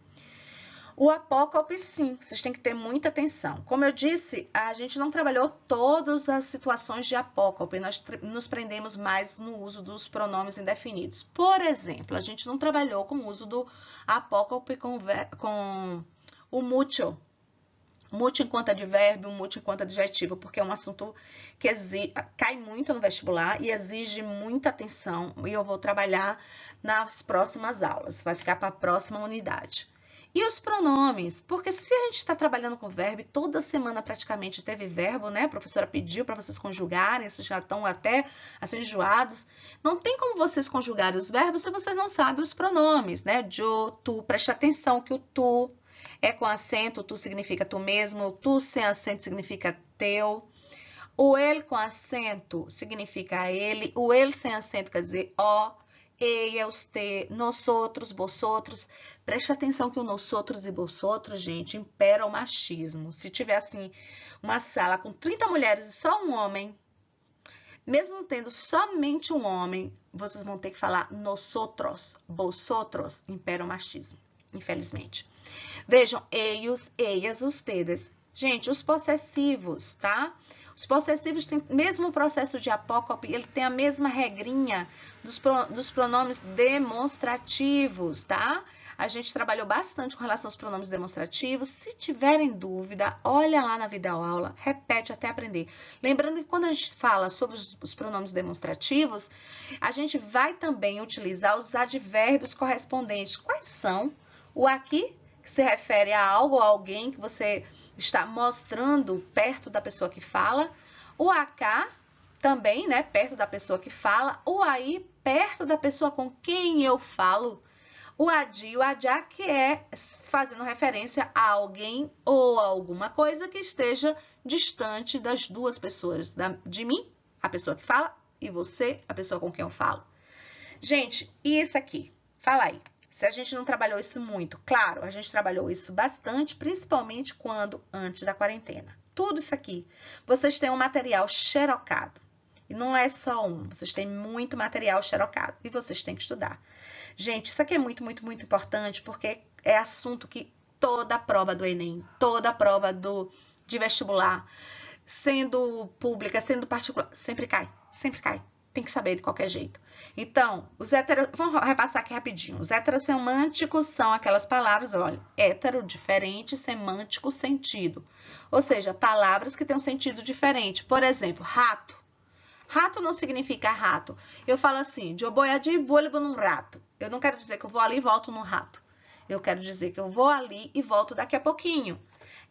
O apócope, sim, vocês têm que ter muita atenção. Como eu disse, a gente não trabalhou todas as situações de apócope, nós nos prendemos mais no uso dos pronomes indefinidos. Por exemplo, a gente não trabalhou com o uso do apócope com o mucho. Mucho enquanto advérbio, mucho enquanto adjetivo, porque é um assunto que cai muito no vestibular e exige muita atenção, e eu vou trabalhar nas próximas aulas, vai ficar para a próxima unidade. E os pronomes, porque se a gente está trabalhando com verbo, toda semana praticamente teve verbo, né? A professora pediu para vocês conjugarem, vocês já estão até assim enjoados. Não tem como vocês conjugarem os verbos se vocês não sabem os pronomes, né? Jo, tu, preste atenção que o tu é com acento, tu significa tu mesmo, o tu sem acento significa teu. O ele com acento significa ele, o ele sem acento quer dizer ó. Ella, usted, nosotros, vosotros. Preste atenção que o nosotros e vosotros, gente, impera o machismo. Se tiver, assim, uma sala com 30 mulheres e só um homem, mesmo tendo somente um homem, vocês vão ter que falar nosotros, vosotros, impera o machismo, infelizmente. Vejam, ellos, ellas, ustedes. Gente, os possessivos, tá? Os possessivos têm o mesmo processo de apócope, ele tem a mesma regrinha dos pronomes demonstrativos, tá? A gente trabalhou bastante com relação aos pronomes demonstrativos. Se tiverem dúvida, olha lá na videoaula, repete até aprender. Lembrando que quando a gente fala sobre os pronomes demonstrativos, a gente vai também utilizar os advérbios correspondentes. Quais são? O aqui, que se refere a algo ou a alguém que você está mostrando perto da pessoa que fala. O acá, também, né, perto da pessoa que fala. O aí, perto da pessoa com quem eu falo. O adi, o adjá, que é fazendo referência a alguém ou a alguma coisa que esteja distante das duas pessoas. De mim, a pessoa que fala, e você, a pessoa com quem eu falo. Gente, e isso aqui? Fala aí. Se a gente não trabalhou isso muito, claro, a gente trabalhou isso bastante, principalmente antes da quarentena. Tudo isso aqui, vocês têm um material xerocado. E não é só um, vocês têm muito material xerocado e vocês têm que estudar. Gente, isso aqui é muito, muito, muito importante, porque é assunto que toda a prova do Enem, toda a prova de vestibular, sendo pública, sendo particular, sempre cai, sempre cai. Tem que saber de qualquer jeito. Então, vamos repassar aqui rapidinho. Os heterossemânticos são aquelas palavras, olha, hétero, diferente, semântico, sentido. Ou seja, palavras que têm um sentido diferente. Por exemplo, rato. Rato não significa rato. Eu falo assim, eu vou ali e volto num rato. Eu não quero dizer que eu vou ali e volto num rato. Eu quero dizer que eu vou ali e volto daqui a pouquinho.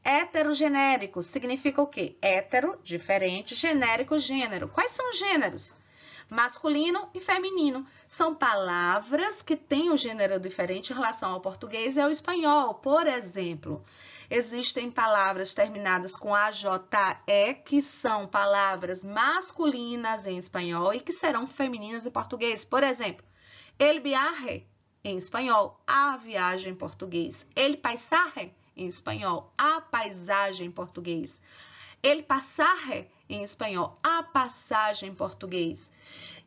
Heterogenérico significa o quê? Hétero, diferente, genérico, gênero. Quais são os gêneros? Masculino e feminino. São palavras que têm um gênero diferente em relação ao português e ao espanhol. Por exemplo, existem palavras terminadas com AJE, que são palavras masculinas em espanhol e que serão femininas em português. Por exemplo, el viaje em espanhol, a viagem em português. El paisaje em espanhol, a paisagem em português. El pasaje em espanhol, a passagem em português.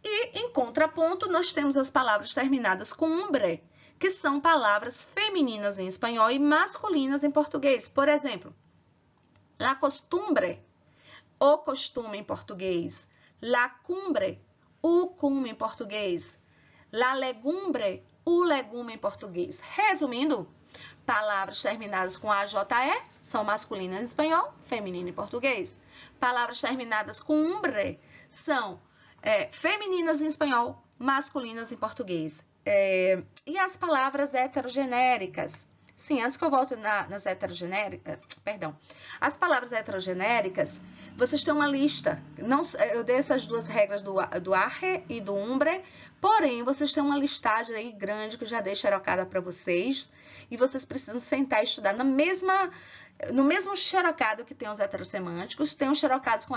E, em contraponto, nós temos as palavras terminadas com umbre, que são palavras femininas em espanhol e masculinas em português. Por exemplo, la costumbre, o costume em português. La cumbre, o cume em português. La legumbre, o legume em português. Resumindo, palavras terminadas com AJE são masculinas em espanhol, feminina em português. Palavras terminadas com umbre são femininas em espanhol, masculinas em português. E as palavras heterogenéricas? Sim, antes que eu volte nas heterogenéricas, perdão. As palavras heterogenéricas, vocês têm uma lista. Eu dei essas duas regras do arre e do umbre, porém, vocês têm uma listagem aí grande que eu já dei xerocada para vocês. E vocês precisam sentar e estudar no mesmo xerocado que tem os heterossemânticos, tem os xerocados com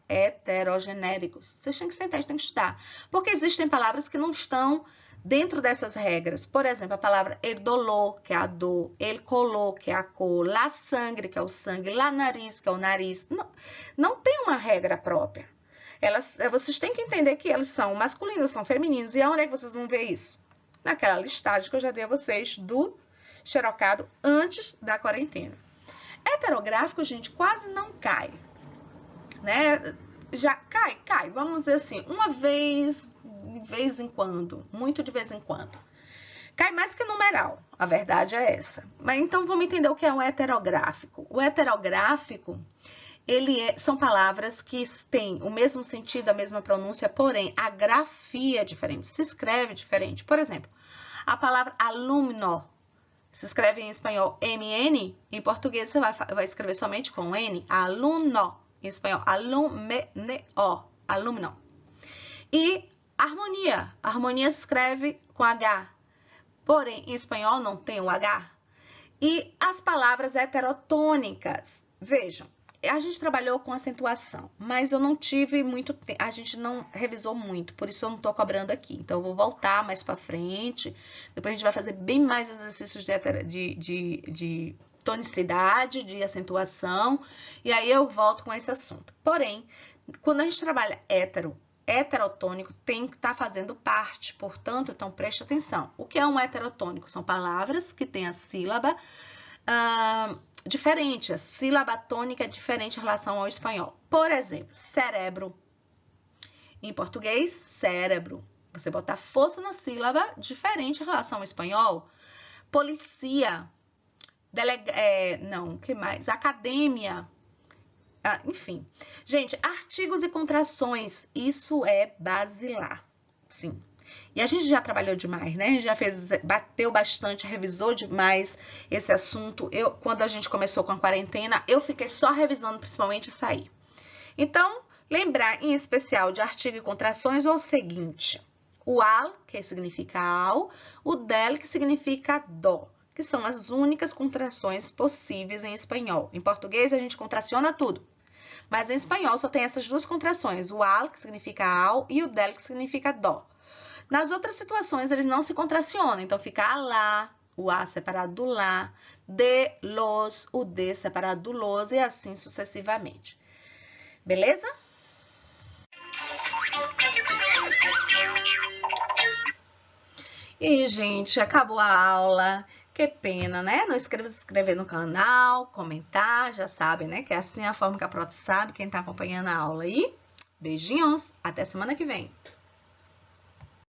heterogenéricos. Vocês têm que sentar e têm que estudar. Porque existem palavras que não estão dentro dessas regras. Por exemplo, a palavra el dolor, que é a dor, el color, que é a cor, la sangre, que é o sangue, la nariz, que é o nariz. Não tem uma regra própria. vocês têm que entender que eles são masculinos, são femininos. E aonde é que vocês vão ver isso? Naquela listagem que eu já dei a vocês do xerocado antes da quarentena. Heterográfico, gente, quase não cai, né? Já cai, vamos dizer assim, uma vez, de vez em quando, muito de vez em quando. Cai mais que numeral, a verdade é essa. Mas então vamos entender o que é um heterográfico. O heterográfico, são palavras que têm o mesmo sentido, a mesma pronúncia, porém a grafia é diferente, se escreve diferente. Por exemplo, a palavra alumno se escreve em espanhol MN, em português você vai escrever somente com N, aluno, em espanhol alumno. E harmonia se escreve com H, porém em espanhol não tem o H. E as palavras heterotônicas, vejam, a gente trabalhou com acentuação, mas eu não tive muito tempo, a gente não revisou muito, por isso eu não tô cobrando aqui. Então, eu vou voltar mais pra frente, depois a gente vai fazer bem mais exercícios de tonicidade, de acentuação, e aí eu volto com esse assunto. Porém, quando a gente trabalha heterotônico tem que estar fazendo parte, portanto, então preste atenção. O que é um heterotônico? São palavras que têm a sílaba diferente, a sílaba tônica é diferente em relação ao espanhol. Por exemplo, cérebro. Em português, cérebro. Você botar força na sílaba, diferente em relação ao espanhol. Policia. O que mais? Academia. Enfim. Gente, artigos e contrações, isso é basilar. Sim. E a gente já trabalhou demais, né? A gente já bateu bastante, revisou demais esse assunto. Quando a gente começou com a quarentena, eu fiquei só revisando, principalmente isso aí. Então, lembrar em especial de artigo e contrações é o seguinte. O al, que significa ao, o del, que significa do, que são as únicas contrações possíveis em espanhol. Em português, a gente contraciona tudo. Mas em espanhol só tem essas duas contrações, o al, que significa ao, e o del, que significa do. Nas outras situações, eles não se contracionam, então fica a lá, o a separado do lá, de, los, o de separado do los e assim sucessivamente. Beleza? E, gente, acabou a aula. Que pena, né? Não esqueça de se inscrever no canal, comentar, já sabem, né? Que é assim a forma que a Proti sabe, quem tá acompanhando a aula aí. Beijinhos, até semana que vem.